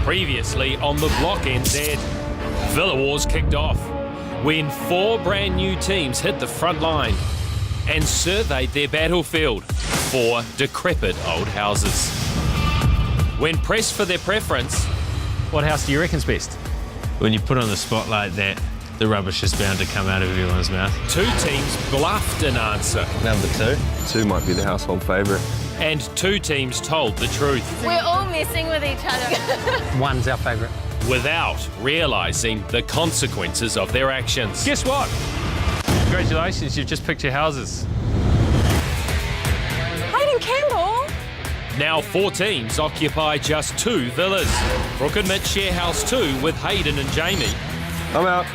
Previously on the Block NZ, Villa Wars kicked off when 4 brand new teams hit the front line and surveyed their battlefield, 4 decrepit old houses. When pressed for their preference, what house do you reckon's best? When you put on the spotlight that, the rubbish is bound to come out of everyone's mouth. 2 teams bluffed an answer. Number 2. 2 might be the household favourite. And 2 teams told the truth. We're all messing with each other. 1's our favourite. Without realising the consequences of their actions. Guess what? Congratulations, you've just picked your houses. Hayden Campbell? Now 4 teams occupy just 2 villas. Brooke and Mitch share house 2 with Hayden and Jamie, I'm out.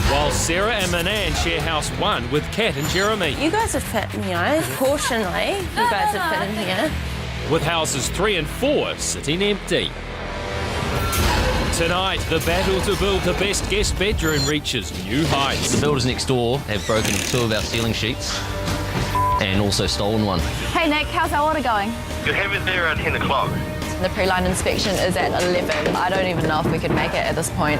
while Sarah and Manan share house 1 with Kat and Jeremy. You guys would fit, proportionally, you guys would fit in here. With houses 3 and 4 sitting empty. Tonight, the battle to build the best guest bedroom reaches new heights. The builders next door have broken 2 of our ceiling sheets and also stolen 1. Hey Nick, how's our order going? You'll have it there around 10 o'clock. The pre-line inspection is at 11. I don't even know if we could make it at this point.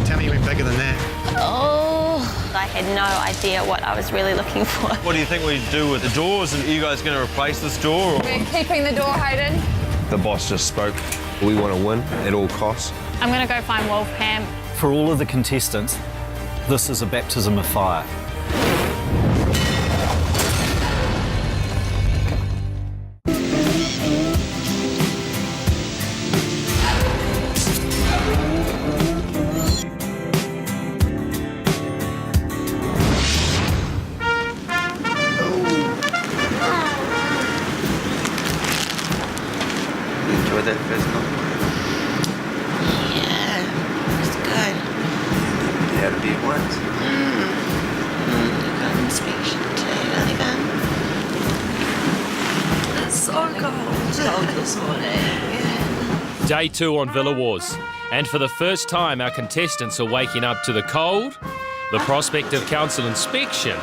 Tell me you went bigger than that. Oh, I had no idea what I was really looking for. What do you think we do with the doors? Are you guys going to replace this door? Or? We're keeping the door, Hayden. The boss just spoke. We want to win at all costs. I'm going to go find Wolfcamp. For all of the contestants, this is a baptism of fire. Enjoy that first night. Yeah, it's good. How to be at once. Got an inspection today, really good. It's so cold this morning. Day 2 on Villa Wars. And for the first time, our contestants are waking up to the cold, the prospect of council inspection,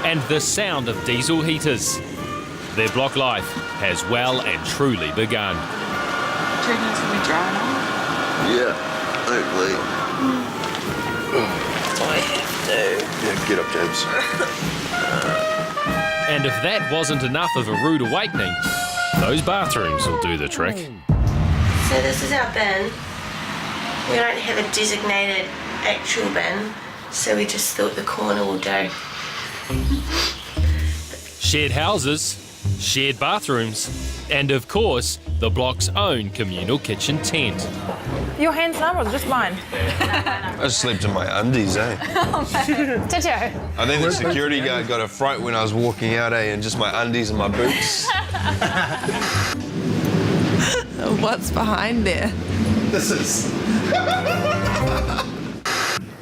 and the sound of diesel heaters. Their block life has well and truly begun. Do you reckon it's gonna be dry enough? Yeah, hopefully. I have to. Yeah, get up, James. And if that wasn't enough of a rude awakening, those bathrooms will do the trick. So this is our bin. We don't have a designated actual bin, so we just thought the corner will do. Shared houses, shared bathrooms, and of course, the block's own communal kitchen tent. Your hand's numb or just mine? I slept in my undies, eh? Did you? I think the security guard got a fright when I was walking out, eh? And just my undies and my boots. What's behind there? This is...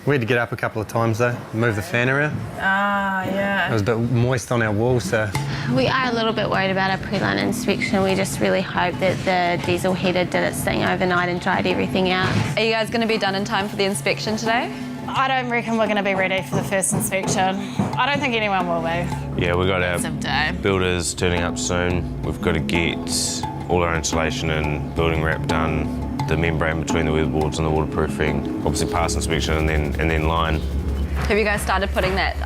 We had to get up a couple of times though, move the fan around. Ah, yeah. It was a bit moist on our walls, so... We are a little bit worried about our pre-line inspection. We just really hope that the diesel heater did its thing overnight and dried everything out. Are you guys going to be done in time for the inspection today? I don't reckon we're going to be ready for the first inspection. I don't think anyone will be. Yeah, we've got our Someday. builders turning up soon. We've got to get all our insulation and building wrap done, the membrane between the weatherboards and the waterproofing, obviously pass inspection and then line. Have you guys started putting that,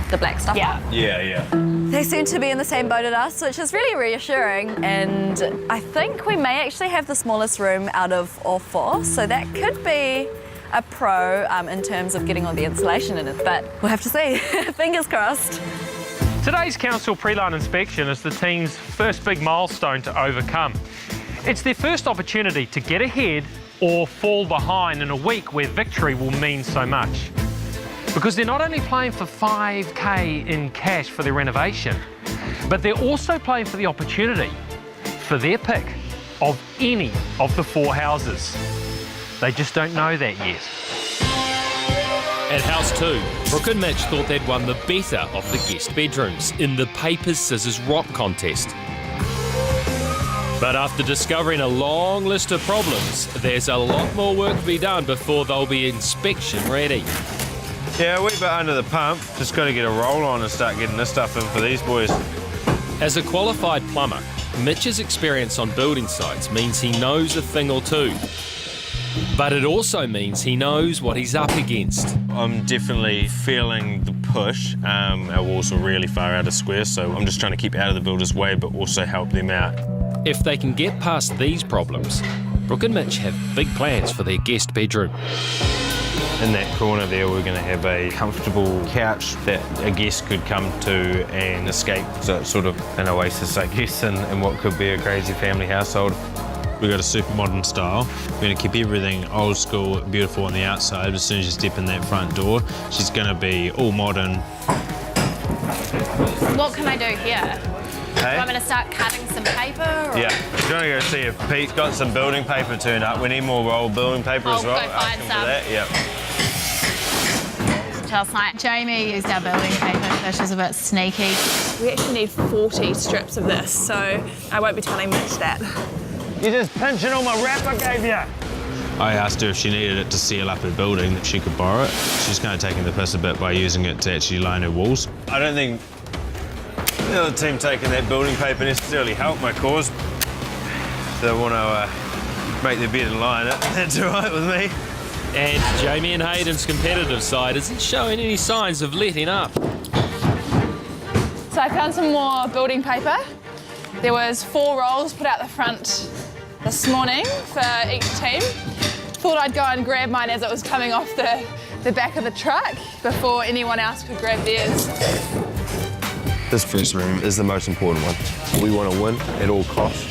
the black stuff Yeah. up? Yeah. They seem to be in the same boat as us, which is really reassuring. And I think we may actually have the smallest room out of all 4, so that could be a pro in terms of getting all the insulation in it. But we'll have to see. Fingers crossed. Today's council pre-line inspection is the team's first big milestone to overcome. It's their first opportunity to get ahead or fall behind in a week where victory will mean so much. Because they're not only playing for $5,000 in cash for their renovation, but they're also playing for the opportunity for their pick of any of the 4 houses. They just don't know that yet. At House 2, Brooke and Mitch thought they'd won the better of the guest bedrooms in the Papers, Scissors, Rock contest. But after discovering a long list of problems, there's a lot more work to be done before they'll be inspection ready. Yeah, a wee bit under the pump. Just got to get a roll on and start getting this stuff in for these boys. As a qualified plumber, Mitch's experience on building sites means he knows a thing or two. But it also means he knows what he's up against. I'm definitely feeling the push. Our walls are really far out of square, so I'm just trying to keep out of the builder's way, but also help them out. If they can get past these problems, Brooke and Mitch have big plans for their guest bedroom. In that corner there, we're going to have a comfortable couch that a guest could come to and escape. So it's sort of an oasis, I guess, in what could be a crazy family household. We've got a super modern style. We're going to keep everything old school, beautiful on the outside. But as soon as you step in that front door, she's going to be all modern. What can I do here? Hey? I'm going to start cutting some paper? Or? Yeah, we're going to go see if Pete's got some building paper turned up. We need more rolled building paper as well. Go find some. That. Yep. Last night, Jamie used our building paper, so she's a bit sneaky. We actually need 40 strips of this, so I won't be telling Mitch that. You're just pinching all my wrap I gave you. I asked her if she needed it to seal up her building, if she could borrow it. She's kind of taking the piss a bit by using it to actually line her walls. I don't think the other team taking that building paper necessarily helped my cause. They want to make their bed and line it. That's all right with me. And Jamie and Hayden's competitive side isn't showing any signs of letting up. So I found some more building paper. There was 4 rolls put out the front this morning for each team. Thought I'd go and grab mine as it was coming off the back of the truck before anyone else could grab theirs. This first room is the most important one. We want to win at all costs.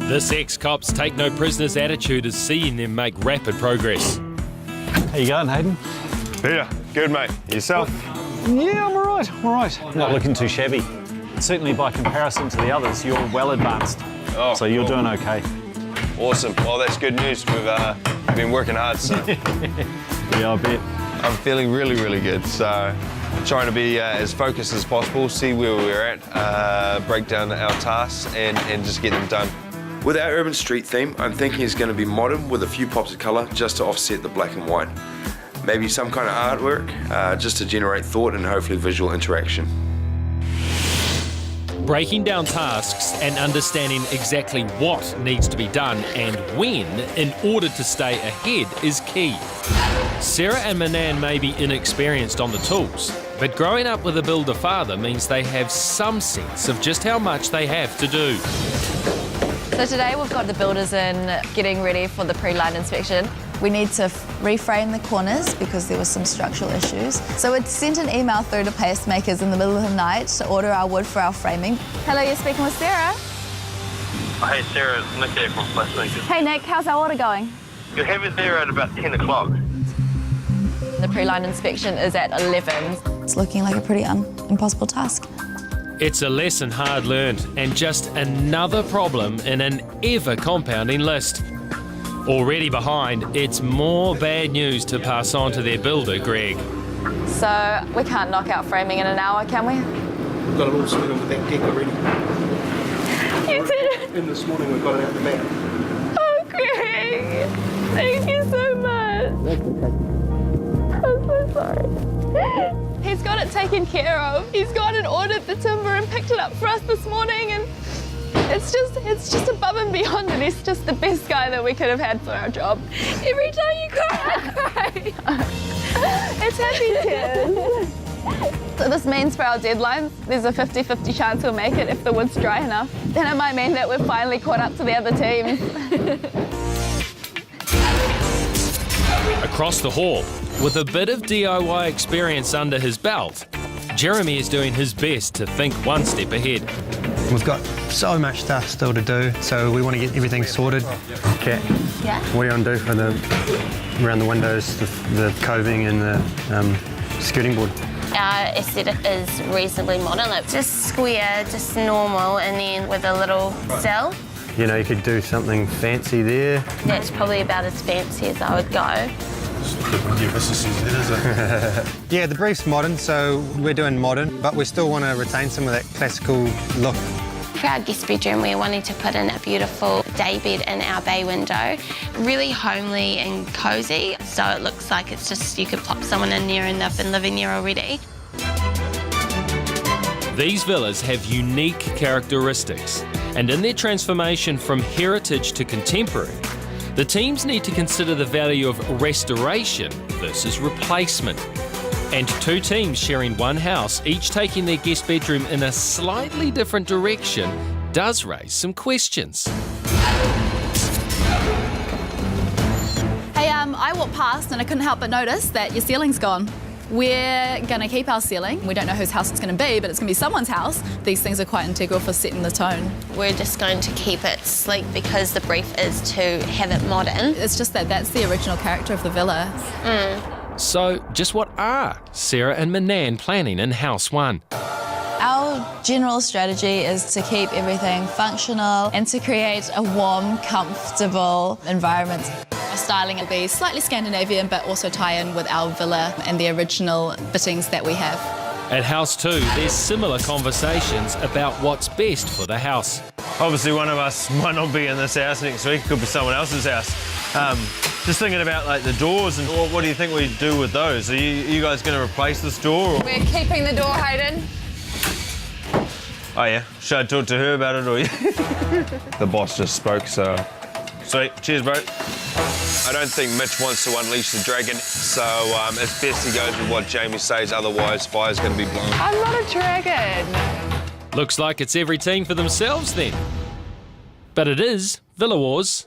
This ex-cop's take-no-prisoners attitude is seeing them make rapid progress. How you going, Hayden? Peter, good mate. Yourself? Yeah, I'm all right. Not looking too shabby. Certainly by comparison to the others, you're well advanced. Oh, so you're cool. doing okay. Awesome. Well, that's good news. We've been working hard, so Yeah, I bet. I'm feeling really, really good. So trying to be as focused as possible, see where we're at, break down our tasks and just get them done. With our urban street theme, I'm thinking it's going to be modern with a few pops of colour just to offset the black and white. Maybe some kind of artwork, just to generate thought and hopefully visual interaction. Breaking down tasks and understanding exactly what needs to be done and when in order to stay ahead is key. Sarah and Manan may be inexperienced on the tools, but growing up with a builder father means they have some sense of just how much they have to do. So today we've got the builders in getting ready for the pre-line inspection. We need to reframe the corners because there were some structural issues. So we'd sent an email through to Pacemakers in the middle of the night to order our wood for our framing. Hello, you're speaking with Sarah. Hey Sarah, it's Nick here from Pacemakers. Hey Nick, how's our order going? You'll have it there at about 10 o'clock. The pre-line inspection is at 11. It's looking like a pretty impossible task. It's a lesson hard learned and just another problem in an ever-compounding list. Already behind, it's more bad news to pass on to their builder, Greg. So we can't knock out framing in an hour, can we? We've got it all sorted with that deck already. You did? In this morning we've got it out the mat. Oh, Greg! Thank you so much. I'm so sorry. He's got it taken care of. He's gone and ordered the timber and picked it up for us this morning, and it's just above and beyond, and he's just the best guy that we could have had for our job. Every time you cry, I cry. It's happy tears. So this means for our deadlines, there's a 50-50 chance we'll make it if the wood's dry enough. Then it might mean that we've finally caught up to the other teams. Across the hall, with a bit of DIY experience under his belt, Jeremy is doing his best to think one step ahead. We've got so much stuff still to do, so we want to get everything sorted. Okay. Yeah? What do you want to do for around the windows, the coving and the skirting board? Our aesthetic is reasonably modern, like just square, just normal, and then with a little sill. You know, you could do something fancy there. That's probably about as fancy as I would go. Yeah, the brief's modern, so we're doing modern, but we still want to retain some of that classical look. For our guest bedroom, we're wanting to put in a beautiful day bed in our bay window. Really homely and cosy, so it looks like it's just, you could plop someone in there and they've been living there already. These villas have unique characteristics, and in their transformation from heritage to contemporary, the teams need to consider the value of restoration versus replacement. And two teams sharing one house, each taking their guest bedroom in a slightly different direction, does raise some questions. Hey, I walked past and I couldn't help but notice that your ceiling's gone. We're going to keep our ceiling. We don't know whose house it's going to be, but it's going to be someone's house. These things are quite integral for setting the tone. We're just going to keep it sleek because the brief is to have it modern. It's just that that's the original character of the villa. So, just what are Sarah and Manan planning in House 1? Our general strategy is to keep everything functional and to create a warm, comfortable environment. Our styling will be slightly Scandinavian, but also tie in with our villa and the original fittings that we have. At House 2, there's similar conversations about what's best for the house. Obviously, one of us might not be in this house next week. It could be someone else's house. Just thinking about like the doors and what do you think we do with those? Are you guys going to replace this door? Or? We're keeping the door, Hayden. Oh yeah, should I talk to her about it or you? The boss just spoke, so... Sweet, cheers bro. I don't think Mitch wants to unleash the dragon, so it's best he goes with what Jamie says, otherwise fire's going to be blown. I'm not a dragon. Looks like it's every team for themselves then. But it is Villa Wars.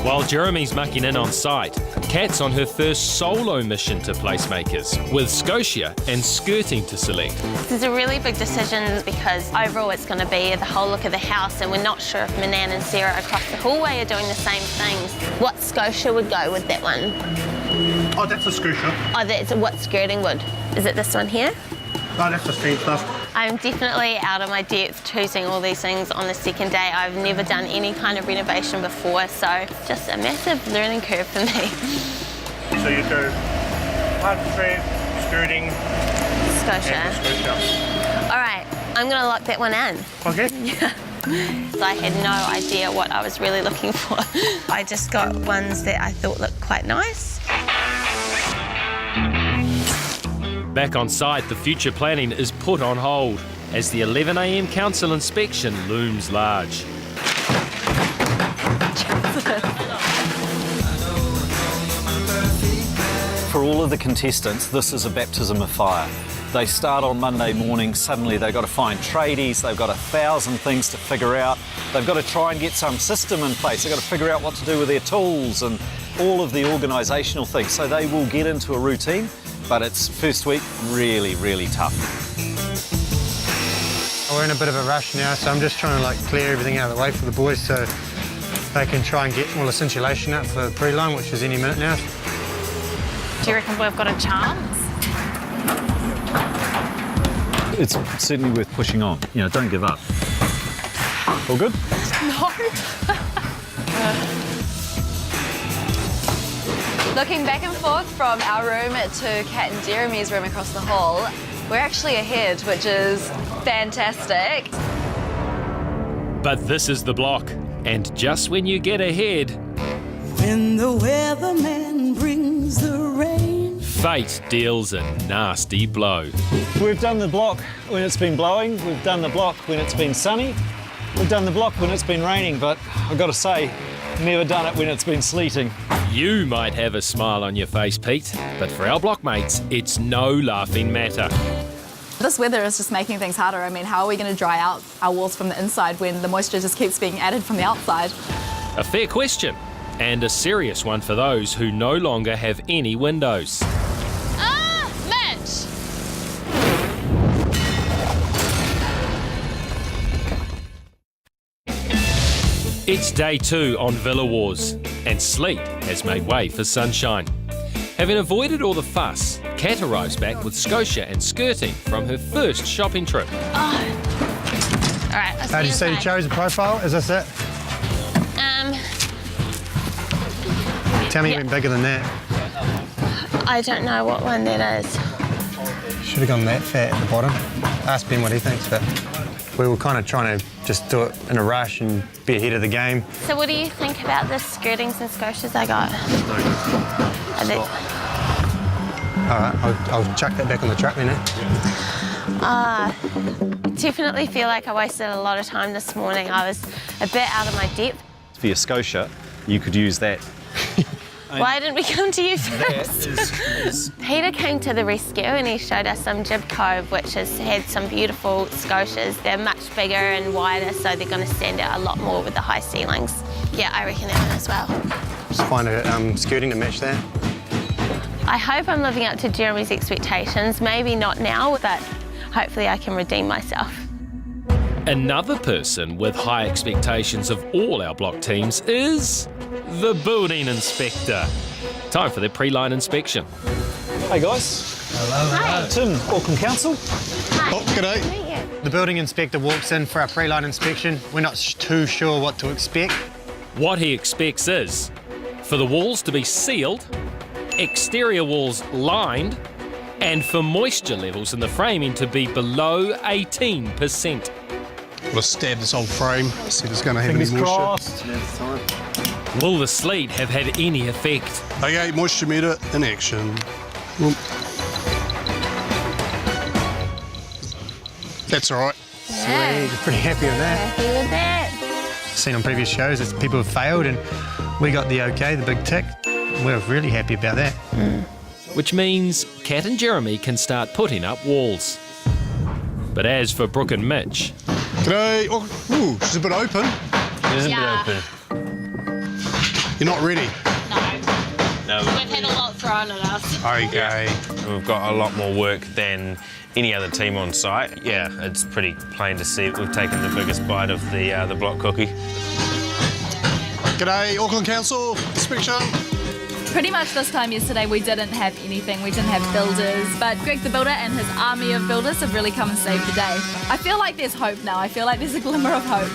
While Jeremy's mucking in on site, Kat's on her first solo mission to Placemakers, with Scotia and skirting to select. This is a really big decision because overall it's going to be the whole look of the house, and we're not sure if Manan and Sarah across the hallway are doing the same things. What Scotia would go with that one? Oh, that's a Scotia. Oh, that's what skirting would. Is it this one here? Oh, that's the street stuff. I'm definitely out of my depth choosing all these things on the second day. I've never done any kind of renovation before, so it's just a massive learning curve for me. So you do carpentry, skirting, Scotia. and Scotia. All right, I'm going to lock that one in. Okay. So I had no idea what I was really looking for. I just got ones that I thought looked quite nice. Back on site, the future planning is put on hold as the 11 a.m. council inspection looms large. For all of the contestants, this is a baptism of fire. They start on Monday morning, suddenly they've got to find tradies, they've got 1,000 things to figure out, they've got to try and get some system in place, they've got to figure out what to do with their tools and all of the organisational things. So they will get into a routine, but it's first week really, really tough. We're in a bit of a rush now, so I'm just trying to like clear everything out of the way for the boys so they can try and get all this insulation out for the pre-line, which is any minute now. Do you reckon we've got a chance? It's certainly worth pushing on. You know, don't give up. All good? No. Looking back and forth from our room to Kat and Jeremy's room across the hall, we're actually ahead, which is fantastic. But this is the block, and just when you get ahead, when the weatherman brings the rain, fate deals a nasty blow. We've done the block when it's been blowing, we've done the block when it's been sunny, we've done the block when it's been raining, but I've got to say, never done it when it's been sleeting. You might have a smile on your face, Pete, but for our blockmates, it's no laughing matter. This weather is just making things harder. I mean, how are we going to dry out our walls from the inside when the moisture just keeps being added from the outside? A fair question, and a serious one for those who no longer have any windows. Mitch! It's day 2 on Villa Wars, and sleet has made way for sunshine. Having avoided all the fuss, Kat arrives back with Scotia and skirting from her first shopping trip. Oh. All right, How did you say you chose a profile? Is this it? Tell me even bigger than that. I don't know what one that is. Should have gone that fat at the bottom. Ask Ben what he thinks, but we were kind of trying to just do it in a rush and be ahead of the game. So what do you think about the skirtings and Scotias I got? All right, I'll chuck that back on the truck then. Definitely feel like I wasted a lot of time this morning. I was a bit out of my depth. For your scotia, you could use that. Why didn't we come to you first? Peter came to the rescue and he showed us some Jib Cove, which has had some beautiful scotias. They're much bigger and wider, so they're going to stand out a lot more with the high ceilings. Yeah, I reckon that one as well. Just find a skirting to match that. I hope I'm living up to Jeremy's expectations. Maybe not now, but hopefully I can redeem myself. Another person with high expectations of all our block teams is the building inspector. Time for their pre-line inspection. Hey guys. Hello. Hi. Tim, Auckland Council. Hi. Oh, g'day. The building inspector walks in for our pre-line inspection. We're not too sure what to expect. What he expects is for the walls to be sealed, exterior walls lined, and for moisture levels in the framing to be below 18%. We'll stab this old frame, see if it's going to have Fingers any moisture. crossed. Will the sleet have had any effect? Okay, moisture meter in action. Oop. That's all right. Sweet, we're pretty happy with that. Happy with that. Seen on previous shows that people have failed and we got the okay, the big tick. We're really happy about that. Which means Kat and Jeremy can start putting up walls. But as for Brooke and Mitch, G'day. Oh, ooh, she's a bit open. It is a Yeah. bit open. You're not ready. No, We've had a lot thrown at us. Okay. we've got a lot more work than any other team on site. Yeah, it's pretty plain to see we've taken the biggest bite of the block cookie. G'day, Auckland Council. Inspection. Pretty much this time yesterday we didn't have anything, we didn't have builders, but Greg the Builder and his army of builders have really come and saved the day. I feel like there's hope now, I feel like there's a glimmer of hope.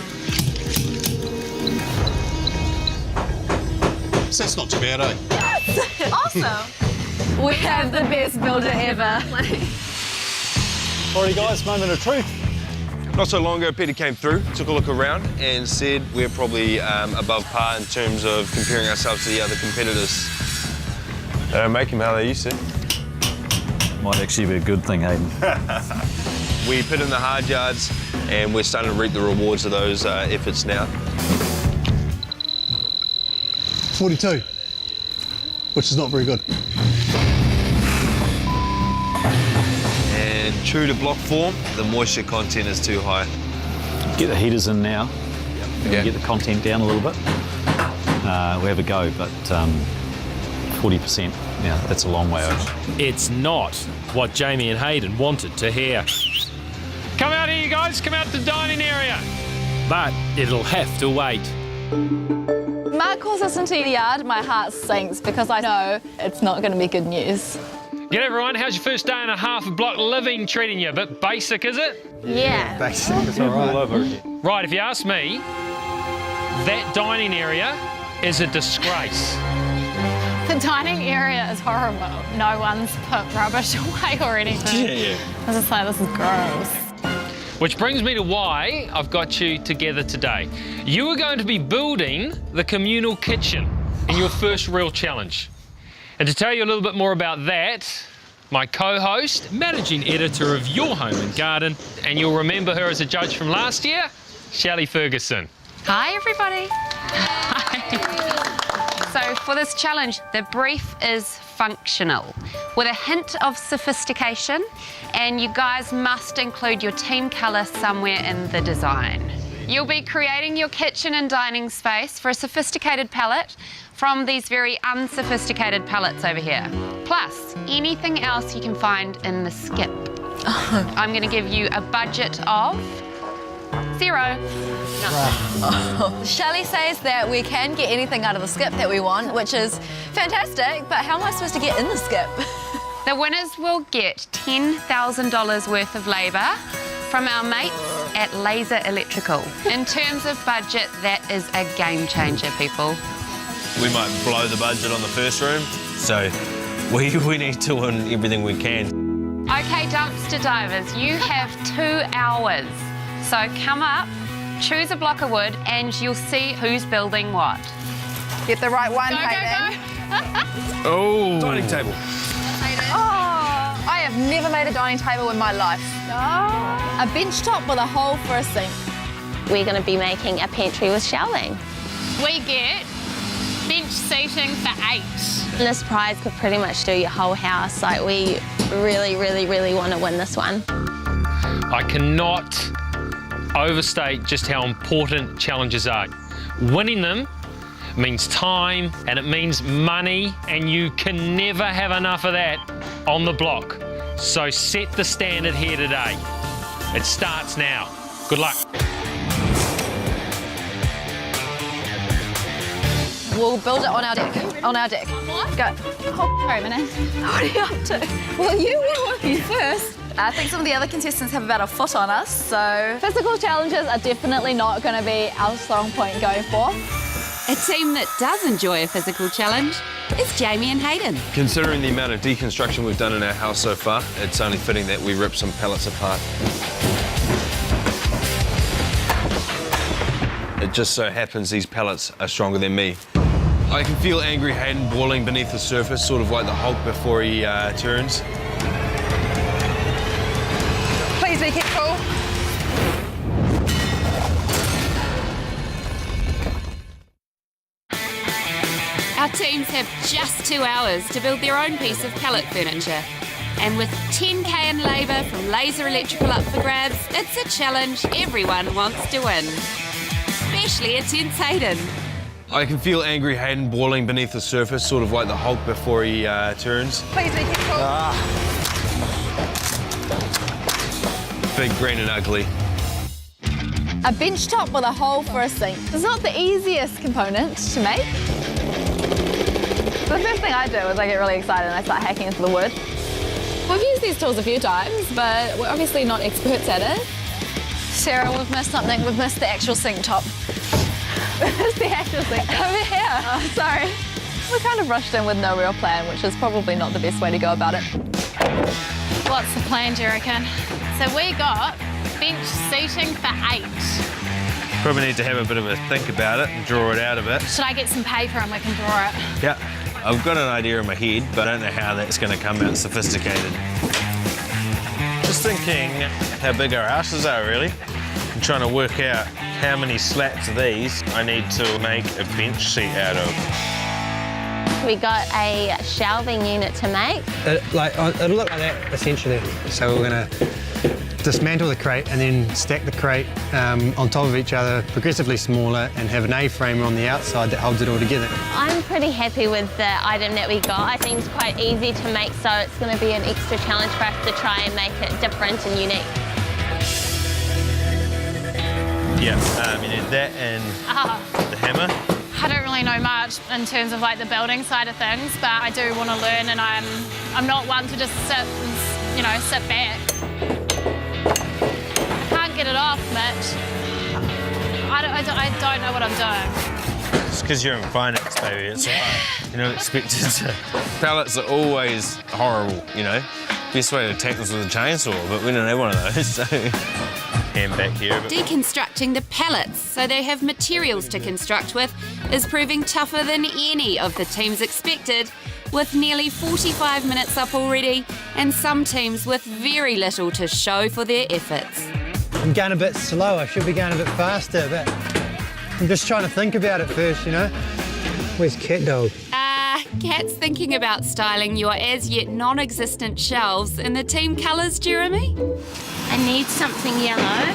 So that's not too bad, eh? Awesome! We have the best builder ever. Alrighty guys, moment of truth. Not so long ago, Peter came through, took a look around and said we're probably above par in terms of comparing ourselves to the other competitors. They don't make them how they used to. Might actually be a good thing, Hayden. We put in the hard yards and we're starting to reap the rewards of those efforts now. 42, which is not very good. And true to block form, the moisture content is too high. Get the heaters in now. Yeah. Get the content down a little bit. We have a go, but 40%, yeah, that's a long way over. it's not what Jamie and Hayden wanted to hear. Come out here, you guys, come out to the dining area. But it'll have to wait. Mark calls us into the yard, my heart sinks because I know it's not going to be good news. G'day everyone, how's your first day and a half of block living treating you? A bit basic, is it? Yeah. Basic, it's all right. Right, if you ask me, that dining area is a disgrace. The dining area is horrible. No one's put rubbish away or anything. Yeah. I was just like, this is gross. Which brings me to why I've got you together today. You are going to be building the communal kitchen in your first real challenge. And to tell you a little bit more about that, my co-host, Managing editor of Your Home and Garden, and you'll remember her as a judge from last year, Shelley Ferguson. Hi everybody. So for this challenge, the brief is functional with a hint of sophistication, and you guys must include your team colour somewhere in the design. You'll be creating your kitchen and dining space for a sophisticated palette from these very unsophisticated palettes over here. Plus, anything else you can find in the skip. I'm going to give you a budget of 0. Shelley says that we can get anything out of the skip that we want, which is fantastic, but how am I supposed to get in the skip? The winners will get $10,000 worth of labour from our mates at Laser Electrical. In terms of budget, that is a game changer, people. We might blow the budget on the first room, so we need to win everything we can. Okay, dumpster divers, you have 2 hours. So come up, choose a block of wood, and you'll see who's building what. Get the right one, Go, Hayden. go, go. Oh! Dining table. Oh, have never made a dining table in my life. A bench top with a hole for a sink. We're going to be making a pantry with shelving. We get bench seating for 8. This prize could pretty much do your whole house. Like, we really, really, really want to win this one. I cannot overstate just how important challenges are. Winning them means time and it means money, and you can never have enough of that on the block. So set the standard here today. It starts now. Good luck. We'll build it on our deck. On our deck. Go. Sorry, Manette. What are you up to? Well, you were working first. I think some of the other contestants have about a foot on us, so... Physical challenges are definitely not going to be our strong point going for. A team that does enjoy a physical challenge is Jamie and Hayden. Considering the amount of deconstruction we've done in our house so far, it's only fitting that we rip some pallets apart. It just so happens these pallets are stronger than me. I can feel angry Hayden boiling beneath the surface, sort of like the Hulk before he turns. Please be careful. Our teams have just 2 hours to build their own piece of pallet furniture. And with 10k in labour from Laser Electrical up for grabs, it's a challenge everyone wants to win. Especially a tense Hayden. I can feel angry Hayden boiling beneath the surface, sort of like the Hulk before he turns. Please be careful. Big, green and ugly. A bench top with a hole for a sink. It's not the easiest component to make. The first thing I do is I get really excited and I start hacking into the wood. We've used these tools a few times, but we're obviously not experts at it. Sarah, we've missed something. We've missed the actual sink top. It's the actual sink top. Over here. Oh, sorry. We kind of rushed in with no real plan, which is probably not the best way to go about it. What's the plan, do you reckon? So we got bench seating for 8. Probably need to have a bit of a think about it and draw it out a bit. Should I get some paper and we can draw it? Yeah, I've got an idea in my head, but I don't know how that's going to come out sophisticated. Just thinking how big our houses are, really. I'm trying to work out how many slats of these I need to make a bench seat out of. We got a shelving unit to make. It'll look like that, essentially. So we're going to dismantle the crate and then stack the crate on top of each other, progressively smaller, and have an A-frame on the outside that holds it all together. I'm pretty happy with the item that we got. I think it's quite easy to make, so it's going to be an extra challenge for us to try and make it different and unique. Yeah, you need that and the hammer. I don't really know much in terms of like the building side of things, but I do want to learn, and I'm not one to just sit and, sit back. I can't get it off, Mitch. I don't know what I'm doing. It's because you're in finance, baby. It's all right. You're not expected to. Pallets are always horrible, Best way to attack this with a chainsaw, but we don't have one of those, so hand back here. But... Deconstructing the pallets so they have materials to construct with is proving tougher than any of the teams expected, with nearly 45 minutes up already and some teams with very little to show for their efforts. I'm going a bit slow. I should be going a bit faster, but I'm just trying to think about it first, Where's Cat Dog? Kat's thinking about styling your as yet non-existent shelves in the team colours, Jeremy? I need something yellow,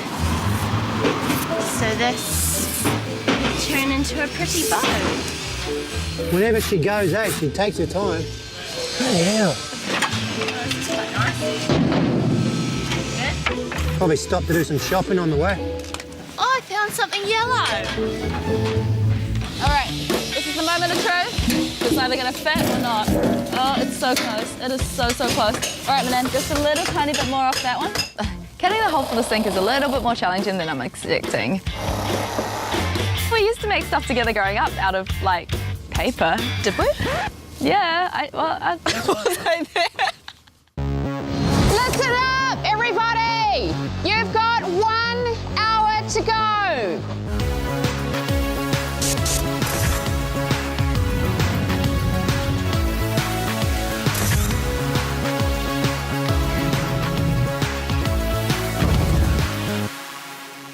so this will turn into a pretty bow. Whenever she goes, she takes her time. Bloody hell. Probably stop to do some shopping on the way. Oh, I found something yellow. All right, this is the moment of truth. It's either going to fit or not. Oh, it's so close. It is so, so close. All right, Manan, just a little tiny bit more off that one. Cutting the hole for the sink is a little bit more challenging than I'm expecting. We used to make stuff together growing up out of, paper. Did we? Yeah, Listen up, everybody! You've got 1 hour to go.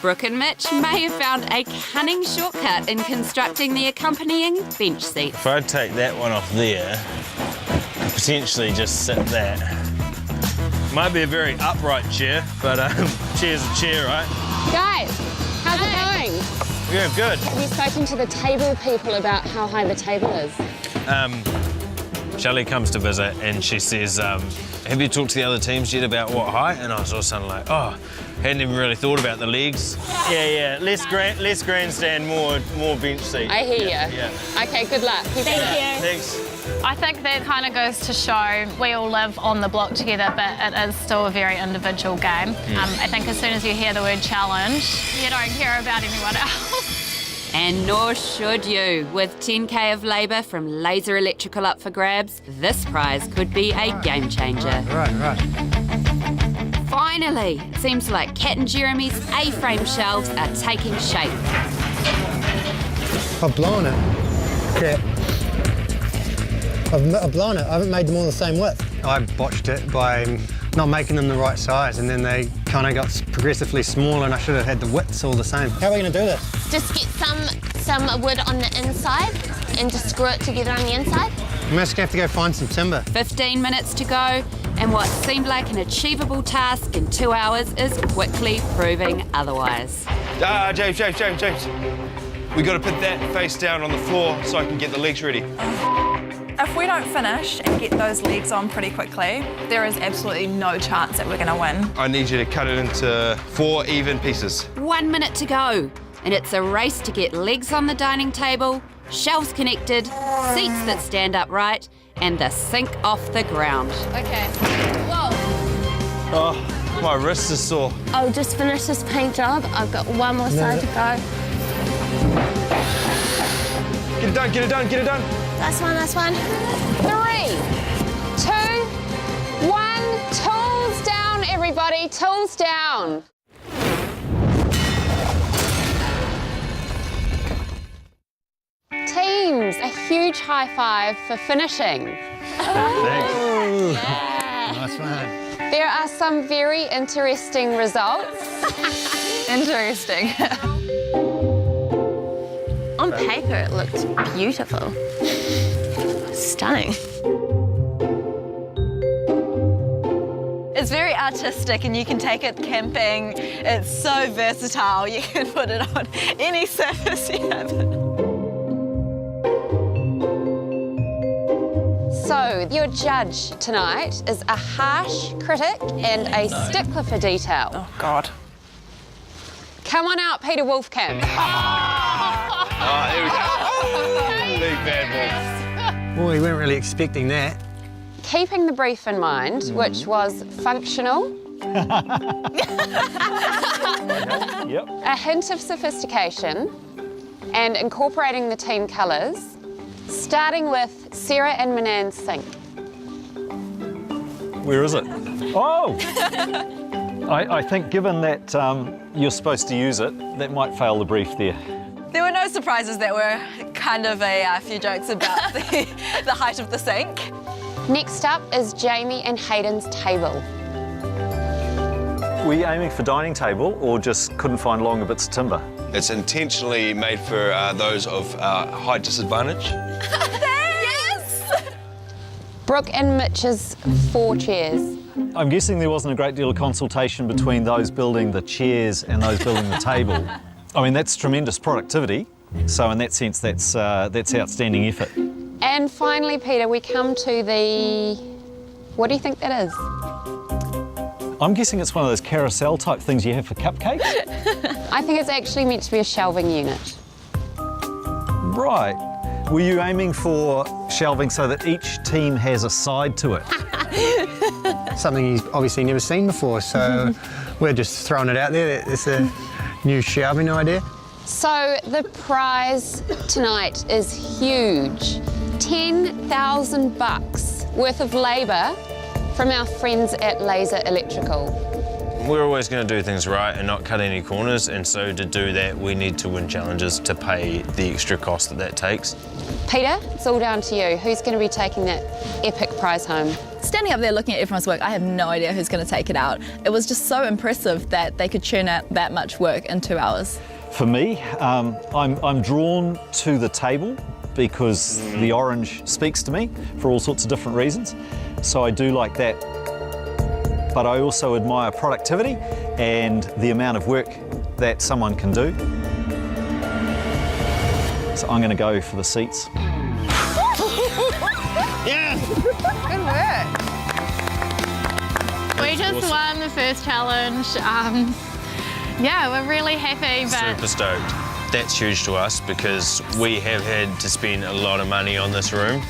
Brooke and Mitch may have found a cunning shortcut in constructing the accompanying bench seat. If I take that one off there, I could potentially just sit that. Might be a very upright chair, but chair's a chair, right? Guys, how's it going? Yeah, good. Have you spoken to the table people about how high the table is? Shelley comes to visit and she says, have you talked to the other teams yet about what height? And I was all suddenly like, oh, hadn't even really thought about the legs. Yeah, less grandstand, more bench seat. I hear you. Yeah. Okay, good luck. Thank you. Thanks. I think that kind of goes to show we all live on the block together, but it is still a very individual game. I think as soon as you hear the word challenge, you don't care about anyone else. And nor should you. With 10k of labour from Laser Electrical up for grabs, this prize could be a game changer. Right. Finally, it seems like Kat and Jeremy's A-frame shelves are taking shape. I've blown it. Yeah. I've blown it. I haven't made them all the same width. I botched it by not making them the right size, and then they kind of got progressively smaller, and I should have had the widths all the same. How are we going to do this? Just get some wood on the inside and just screw it together on the inside. I'm just going to have to go find some timber. 15 minutes to go, and what seemed like an achievable task in 2 hours is quickly proving otherwise. James. We got to put that face down on the floor so I can get the legs ready. If we don't finish and get those legs on pretty quickly, there is absolutely no chance that we're going to win. I need you to cut it into 4 even pieces. 1 minute to go, and it's a race to get legs on the dining table, shelves connected, seats that stand upright, and the sink off the ground. Okay. Whoa. Oh, my wrist is sore. I'll just finish this paint job. I've got one more side to go. Get it done. Last one. 3, 2, 1, tools down, everybody, tools down. Teams, a huge high five for finishing. Thanks. Yeah. Nice one. There are some very interesting results. Interesting. On paper, it looked beautiful. Stunning. It's very artistic and you can take it camping. It's so versatile. You can put it on any surface you have. So, your judge tonight is a harsh critic and a stickler for detail. Oh, God. Come on out, Peter Wolfkamp. Oh, here we go. Big bad wolf. Well, we weren't really expecting that. Keeping the brief in mind, which was functional, a hint of sophistication, and incorporating the team colours, starting with Sarah and Manan's sink. Where is it? Oh! I think given that you're supposed to use it, that might fail the brief there. There were no surprises. There were kind of a few jokes about the height of the sink. Next up is Jamie and Hayden's table. Were you aiming for dining table or just couldn't find longer bits of timber? It's intentionally made for those of height disadvantage. Yes! Brooke and Mitch's 4 chairs. I'm guessing there wasn't a great deal of consultation between those building the chairs and those building the table. I mean, that's tremendous productivity. So in that sense, that's outstanding effort. And finally, Peter, we come to the... What do you think that is? I'm guessing it's one of those carousel type things you have for cupcakes. I think it's actually meant to be a shelving unit. Right. Were you aiming for shelving so that each team has a side to it? Something he's obviously never seen before, so we're just throwing it out there. It's a new shelving idea. So the prize tonight is huge. $10,000 worth of labour from our friends at Laser Electrical. We're always going to do things right and not cut any corners, and so to do that we need to win challenges to pay the extra cost that takes. Peter, it's all down to you. Who's going to be taking that epic prize home? Standing up there looking at everyone's work, I have no idea who's going to take it out. It was just so impressive that they could churn out that much work in 2 hours. For me, I'm drawn to the table because the orange speaks to me for all sorts of different reasons. So I do like that. But I also admire productivity and the amount of work that someone can do. So I'm going to go for the seats. Yeah! Good work. We just won the first challenge. Yeah, we're really happy, but... Super stoked. That's huge to us because we have had to spend a lot of money on this room.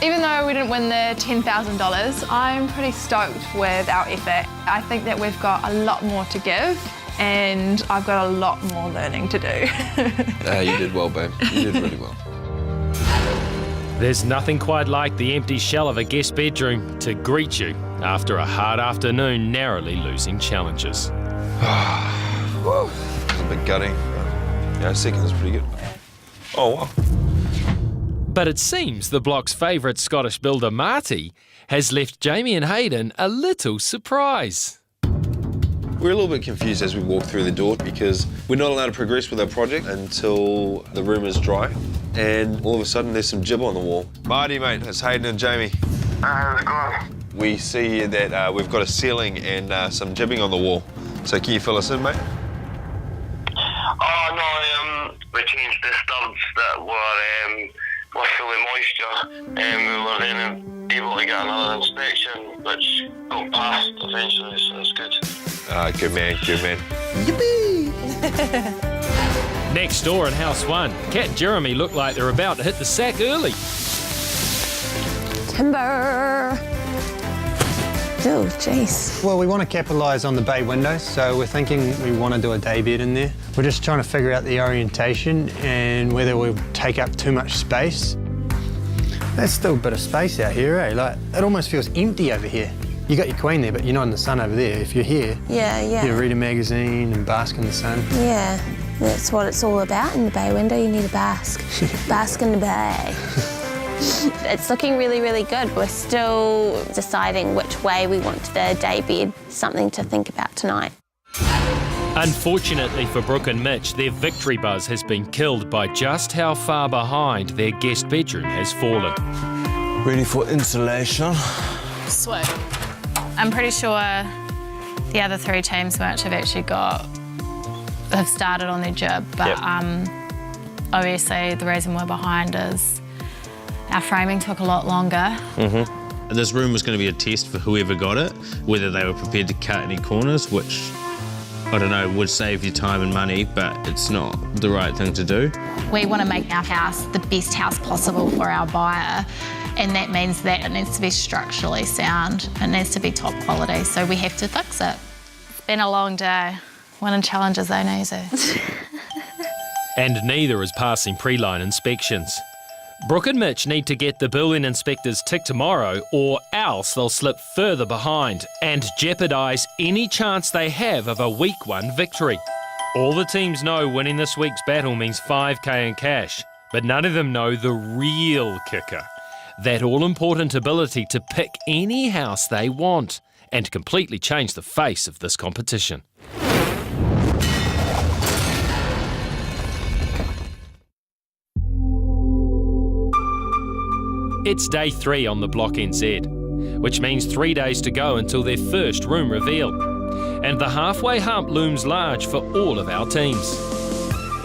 Even though we didn't win the $10,000, I'm pretty stoked with our effort. I think that we've got a lot more to give and I've got a lot more learning to do. You did well, babe. You did really well. There's nothing quite like the empty shell of a guest bedroom to greet you after a hard afternoon narrowly losing challenges. Whoa, it's a bit gutting. Yeah, second is pretty good. Oh, wow. But it seems the block's favourite Scottish builder, Marty, has left Jamie and Hayden a little surprise. We're a little bit confused as we walk through the door because we're not allowed to progress with our project until the room is dry. And all of a sudden there's some jib on the wall. Marty, mate, it's Hayden and Jamie. How's it going? We see here that we've got a ceiling and some jibbing on the wall. So can you fill us in, mate? Oh, no, we changed the studs that were full of moisture. We were then able to get another inspection, which got passed eventually, so it's good. Good man, good man. Yippee! Next door in House 1, Kat and Jeremy look like they're about to hit the sack early. Timber! Oh, jeez. Well, we want to capitalise on the bay windows, so we're thinking we want to do a day bed in there. We're just trying to figure out the orientation and whether we'll take up too much space. There's still a bit of space out here, eh? Like, it almost feels empty over here. You got your queen there, but you're not in the sun over there. If you're here, you read a magazine and bask in the sun. Yeah, that's what it's all about in the bay window. You need a bask. Bask in the bay. It's looking really, really good. We're still deciding which way we want the day bed. Something to think about tonight. Unfortunately for Brooke and Mitch, their victory buzz has been killed by just how far behind their guest bedroom has fallen. Ready for installation. Sweet. I'm pretty sure the other 3 teams have actually have started on their jib, but obviously the reason we're behind is our framing took a lot longer. This room was going to be a test for whoever got it, whether they were prepared to cut any corners, which, I don't know, would save you time and money, but it's not the right thing to do. We want to make our house the best house possible for our buyer, and that means that it needs to be structurally sound. It needs to be top quality, so we have to fix it. It's been a long day. Winning challenges ain't easy. And neither is passing pre-line inspections. Brooke and Mitch need to get the building inspectors tick tomorrow, or else they'll slip further behind and jeopardise any chance they have of a week 1 victory. All the teams know winning this week's battle means $5K in cash, but none of them know the real kicker. That all-important ability to pick any house they want and completely change the face of this competition. It's day 3 on the Block NZ, which means 3 days to go until their first room reveal. And the halfway hump looms large for all of our teams.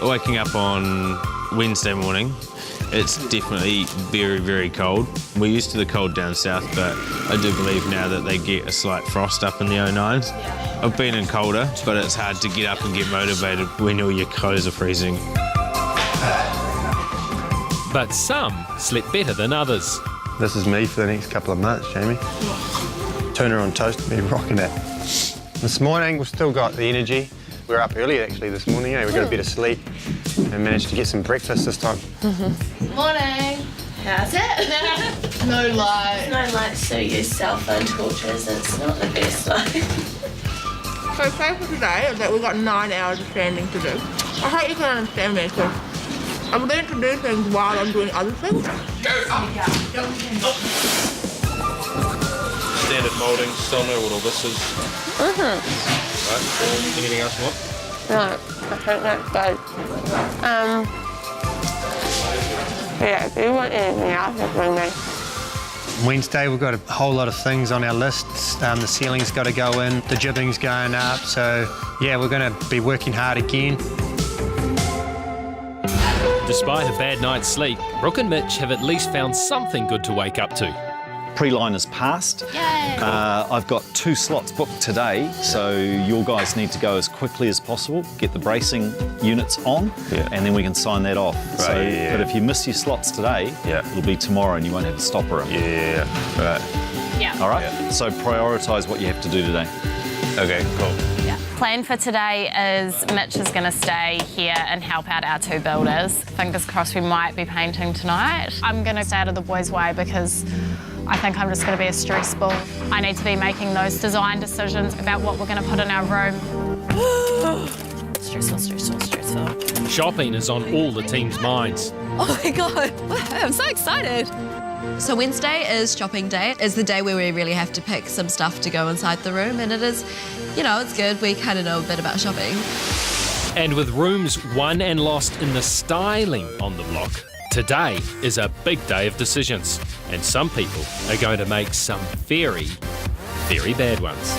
Waking up on Wednesday morning, it's definitely very, very cold. We're used to the cold down south, but I do believe now that they get a slight frost up in the 09s. I've been in colder, but it's hard to get up and get motivated when all your clothes are freezing. But some slept better than others. This is me for the next couple of months, Jamie. Turner on toast, me rocking it. This morning, we've still got the energy. We were up early, actually, this morning. We got a bit of sleep and managed to get some breakfast this time. Morning. How's it? No light. No light, so you use cell phone torches. It's not the best light. So say for today is that we've got 9 hours of standing to do. I hope you can understand me, because I've learned to do things while I'm doing other things. standard moulding, still know what all this is. Right. Anything else you want? No, I think that's good. Yeah, if you want anything else, just bring me. Wednesday, we've got a whole lot of things on our lists. The ceiling's got to go in, the jibbing's going up, so yeah, we're going to be working hard again. Despite a bad night's sleep, Brooke and Mitch have at least found something good to wake up to. Pre-line is passed. I've got 2 slots booked today, so your guys need to go as quickly as possible, get the bracing units on, and then we can sign that off. But if you miss your slots today, it'll be tomorrow and you won't have to stopper them. All right? So prioritise what you have to do today. Okay, cool. Plan for today is Mitch is going to stay here and help out our 2 builders. Fingers crossed we might be painting tonight. I'm going to stay out of the boys' way because I think I'm just going to be a stress ball. I need to be making those design decisions about what we're going to put in our room. Stressful, stressful, stressful. Shopping is on all the team's minds. Oh my God, I'm so excited. So Wednesday is shopping day. It's the day where we really have to pick some stuff to go inside the room, and it is, you know, it's good. We kind of know a bit about shopping. And with rooms won and lost in the styling on the block, today is a big day of decisions. And some people are going to make some very, very bad ones.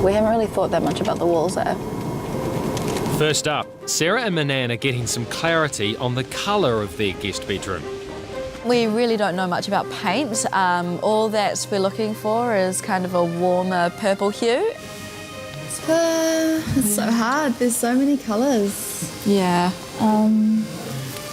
We haven't really thought that much about the walls there. First up, Sarah and Manan are getting some clarity on the colour of their guest bedroom. We really don't know much about paint. All that we're looking for is kind of a warmer purple hue. It's so hard. There's so many colours. Yeah.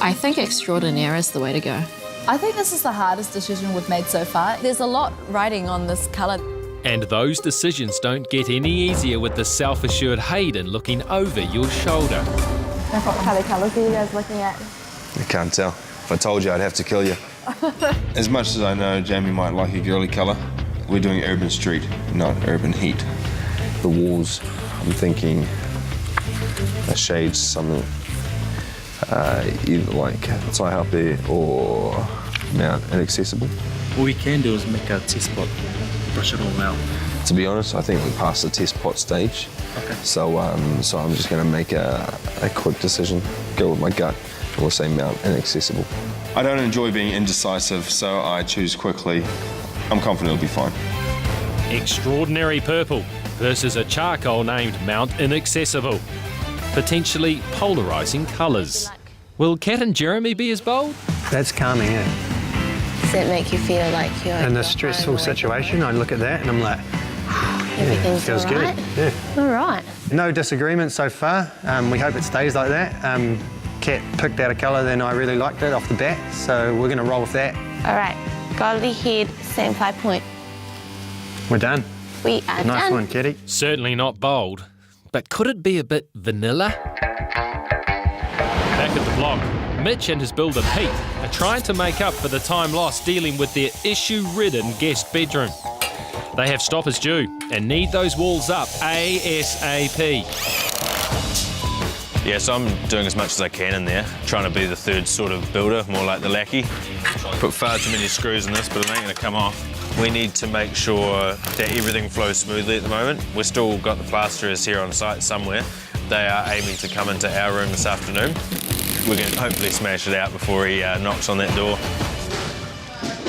I think extraordinaire is the way to go. I think this is the hardest decision we've made so far. There's a lot riding on this colour. And those decisions don't get any easier with the self-assured Hayden looking over your shoulder. What kind of colours are you guys looking at? I can't tell. If I told you, I'd have to kill you. As much as I know Jamie might like a girly colour, we're doing urban street, not urban heat. The walls, I'm thinking a shade something either like Taihape or Mount Inaccessible. What we can do is make a test pot, brush it all out. To be honest, I think we passed the test pot stage. Okay. So I'm just going to make a quick decision, go with my gut, and we'll say Mount Inaccessible. I don't enjoy being indecisive, so I choose quickly. I'm confident it'll be fine. Extraordinary purple versus a charcoal named Mount Inaccessible. Potentially polarising colours. Will Kat and Jeremy be as bold? That's calming, eh? Does that make you feel like you're In a stressful situation, I look at that and I'm like, everything's feels all right? good. Yeah. All right. No disagreements so far. We hope it stays like that. Kat picked out a colour that I really liked it off the bat, so we're going to roll with that. All right. Godly head, same 5 point. We're done. We are done. Nice one, Kitty. Certainly not bold, but could it be a bit vanilla? Back at the block, Mitch and his builder Pete are trying to make up for the time lost dealing with their issue-ridden guest bedroom. They have stoppers due and need those walls up ASAP. Yeah, so I'm doing as much as I can in there, trying to be the third sort of builder, more like the lackey. Put far too many screws in this, but it ain't gonna come off. We need to make sure that everything flows smoothly at the moment. We've still got the plasterers here on site somewhere. They are aiming to come into our room this afternoon. We're going to hopefully smash it out before he knocks on that door.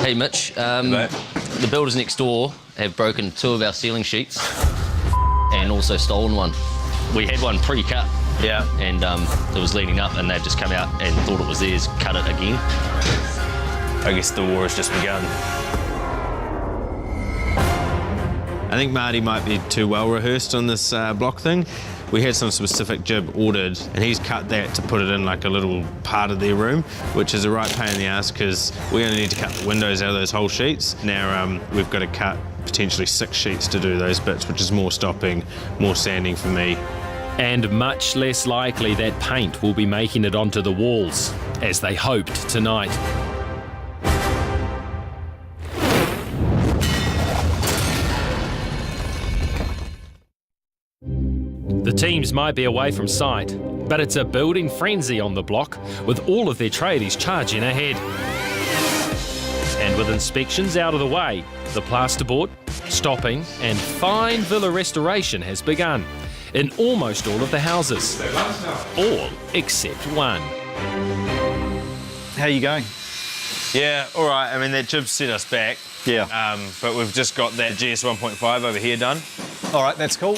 Hey Mitch, the builders next door have broken 2 of our ceiling sheets and also stolen one. We had one pre-cut. Yeah. And it was leading up and they've just come out and thought it was theirs, cut it again. I guess the war has just begun. I think Marty might be too well rehearsed on this block thing. We had some specific jib ordered and he's cut that to put it in like a little part of their room, which is a right pain in the ass because we only need to cut the windows out of those whole sheets. Now we've got to cut potentially 6 sheets to do those bits, which is more stopping, more sanding for me. And much less likely that paint will be making it onto the walls, as they hoped tonight. The teams might be away from sight, but it's a building frenzy on the block, with all of their tradies charging ahead. And with inspections out of the way, the plasterboard, stopping and fine villa restoration has begun in almost all of the houses. All except one. How are you going? Yeah, all right. I mean, that jib set us back. Yeah. But we've just got that GS 1.5 over here done. All right, that's cool.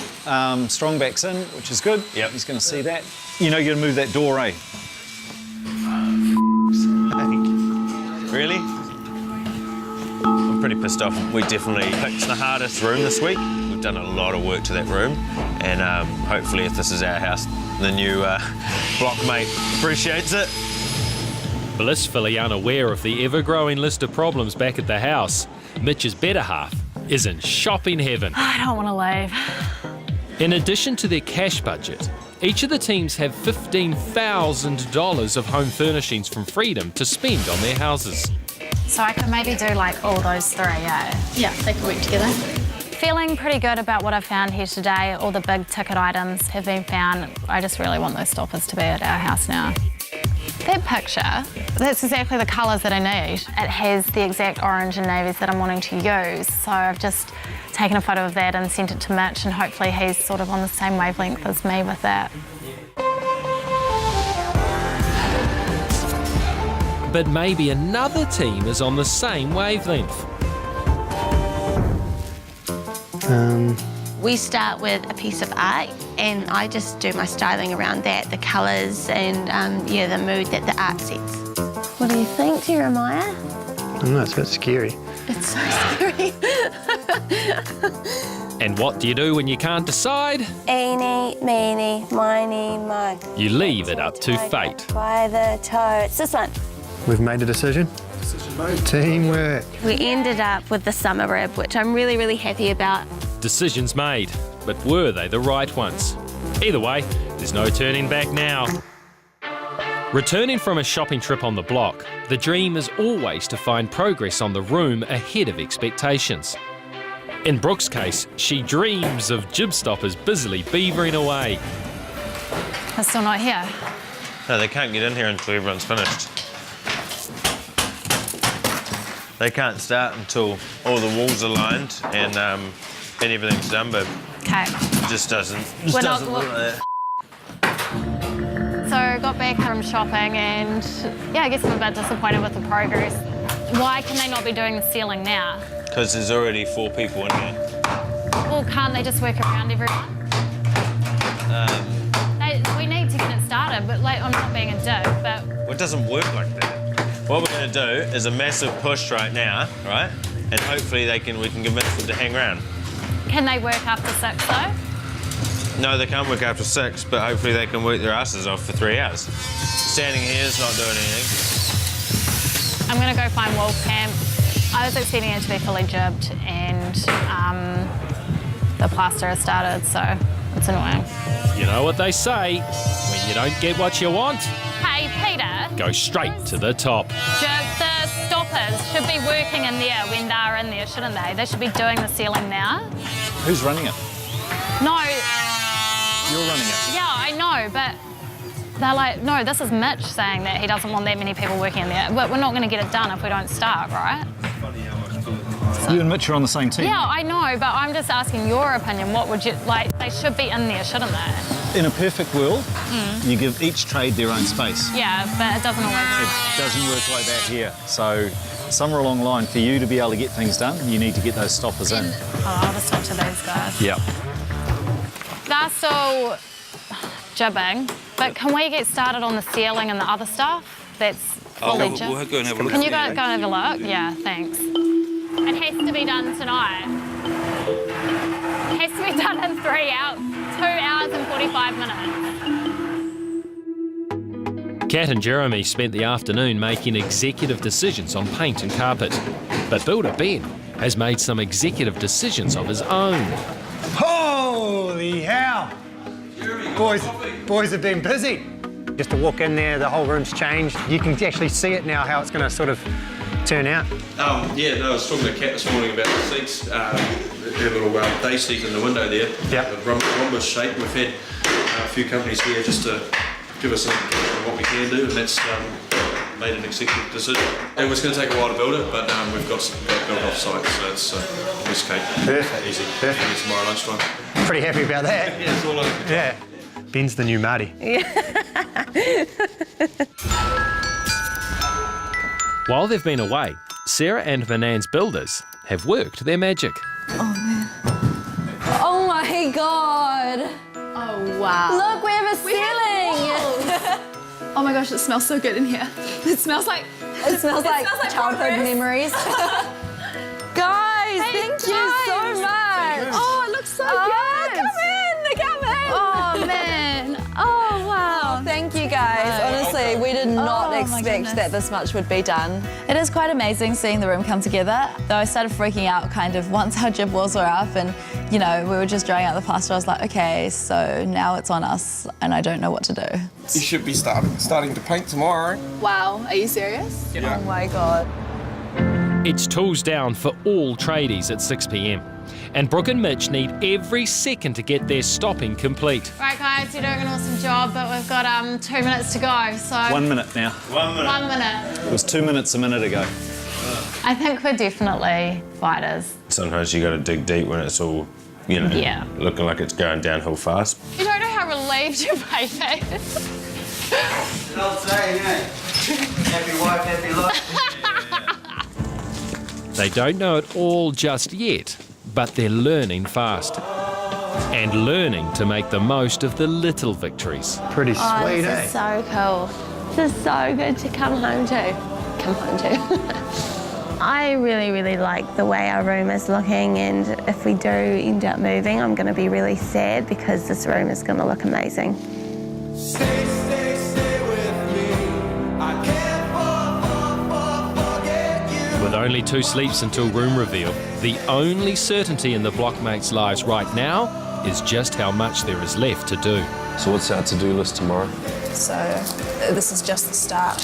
Strong back's in, which is good. Yep. He's going to see that. You know you're going to move that door, eh? Really? I'm pretty pissed off. We definitely picked the hardest room this week. We've done a lot of work to that room, and hopefully if this is our house, the new blockmate appreciates it. Blissfully unaware of the ever-growing list of problems back at the house, Mitch's better half is in shopping heaven. I don't want to leave. In addition to their cash budget, each of the teams have $15,000 of home furnishings from Freedom to spend on their houses. So I could maybe do like all those three, yeah? Yeah, they could work together. Feeling pretty good about what I've found here today. All the big ticket items have been found. I just really want those stoppers to be at our house now. That picture, that's exactly the colours that I need. It has the exact orange and navies that I'm wanting to use. So I've just taken a photo of that and sent it to Mitch, and hopefully he's sort of on the same wavelength as me with that. But maybe another team is on the same wavelength. We start with a piece of art and I just do my styling around that, the colours and yeah, the mood that the art sets. What do you think, Jeremiah? I don't know, it's a bit scary. It's so scary. And what do you do when you can't decide? Eeny, meeny, miny, mo. You leave it up to fate. By the toe. It's this one. We've made a decision. Teamwork. We ended up with the summer rib, which I'm really, really happy about. Decisions made, but were they the right ones? Either way, there's no turning back now. Returning from a shopping trip on the block, the dream is always to find progress on the room ahead of expectations. In Brooke's case, she dreams of jib stoppers busily beavering away. They're still not here. No, they can't get in here until everyone's finished. They can't start until all the walls are lined and everything's done, but it just doesn't look like that. So I got back from shopping and yeah, I guess I'm a bit disappointed with the progress. Why can they not be doing the ceiling now? Because there's already 4 people in here. Well, can't they just work around everyone? We need to get it started, but like, I'm not being a dick, but... Well, it doesn't work like that. What we're going to do is a massive push right now, right? And hopefully we can convince them to hang around. Can they work after 6 though? No, they can't work after 6, but hopefully they can work their asses off for 3 hours. Standing here is not doing anything. I'm going to go find Wolf Camp. I was expecting it to be fully jibbed and the plaster has started, so it's annoying. You know what they say, when you don't get what you want, Hey, Peter. go straight to the top. The stoppers should be working in there when they're in there, shouldn't they? They should be doing the ceiling now. Who's running it? No. You're running it. Yeah, I know, but they're like, no, this is Mitch saying that he doesn't want that many people working in there. But we're not going to get it done if we don't start, right? You and Mitch are on the same team. Yeah, I know, but I'm just asking your opinion. What would you, like, they should be in there, shouldn't they? In a perfect world, you give each trade their own space. Yeah, but it doesn't always work. It doesn't work like that here. So somewhere along the line, for you to be able to get things done, you need to get those stoppers in. Oh, I'll just talk to these guys. Yeah. They're still jibbing, but can we get started on the ceiling and the other stuff? That's fully jibbed. We'll go and have a look. Can you go and have a look? Yeah, thanks. It has to be done tonight. It has to be done in 3 hours, 2 hours and 45 minutes. Kat and Jeremy spent the afternoon making executive decisions on paint and carpet. But builder Ben has made some executive decisions of his own. Holy hell! Boys have been busy. Just to walk in there, the whole room's changed. You can actually see it now, how it's going to sort of turn out. Yeah, no, I was talking to Kat this morning about the seats, her little day seat in the window there. Yep. The rhombus shape. We've had a few companies here just to give us an indication of what we can do, and that's made an executive decision. It was going to take a while to build it, but we've got built off site, so it's piece of cake. Perfect. Easy. Perfect. Maybe tomorrow lunchtime. Pretty happy about that. Yeah, it's all over. Yeah. Ben's the new Marty. While they've been away, Sarah and Manan's builders have worked their magic. Oh, man. Oh, my God. Oh, wow. Look, we have a ceiling. Oh my gosh, it smells so good in here. It smells like childhood memories. Guys, thank you so much. Oh, it looks so good. Come in. Oh, man. Oh, wow. Thank you, guys. Honestly, we did not expect that this much would be done. It is quite amazing seeing the room come together. Though I started freaking out kind of once our jib walls were up and, you know, we were just drying out the plaster. I was like, okay, so now it's on us and I don't know what to do. You should be starting to paint tomorrow. Wow, are you serious? Yeah. Oh my God. It's tools down for all tradies at 6 p.m. And Brooke and Mitch need every second to get their stopping complete. Right, guys, you're doing an awesome job, but we've got 2 minutes to go, so... 1 minute now. 1 minute. It was 2 minutes a minute ago. I think we're definitely fighters. Sometimes you got to dig deep when it's all, you know, looking like it's going downhill fast. You don't know how relieved your baby is. An old saying, eh? Happy wife, happy life. They don't know it all just yet, but they're learning fast. And learning to make the most of the little victories. Pretty Oh, sweet, this is so cool. This is so good to come home to. I really, really like the way our room is looking, and if we do end up moving, I'm going to be really sad because this room is going to look amazing. With only 2 sleeps until room reveal, the only certainty in the blockmates' lives right now is just how much there is left to do. So what's our to-do list tomorrow? So this is just the start.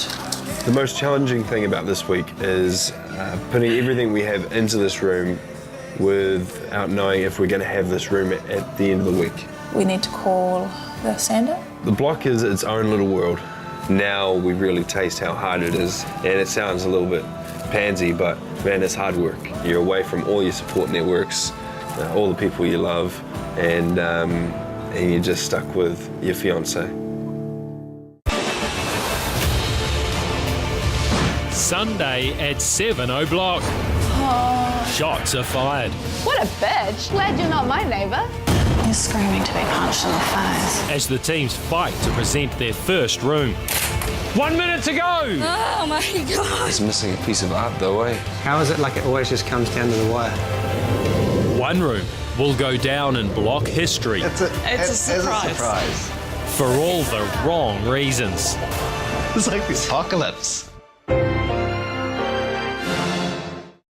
The most challenging thing about this week is putting everything we have into this room without knowing if we're going to have this room at the end of the week. We need to call the sander. The block is its own little world. Now we really taste how hard it is, and it sounds a little bit pansy, but man, it's hard work. You're away from all your support networks, all the people you love, and you're just stuck with your fiance. Sunday at 7 o'clock. Oh. Shots are fired. What a bitch. Glad you're not my neighbour. You're screaming to be punched in the face. As the teams fight to present their first room. 1 minute to go! Oh my God. It's missing a piece of art though, eh? How is it like it always just comes down to the wire? One room will go down in block history. It's a surprise. For all the wrong reasons. It's like the apocalypse.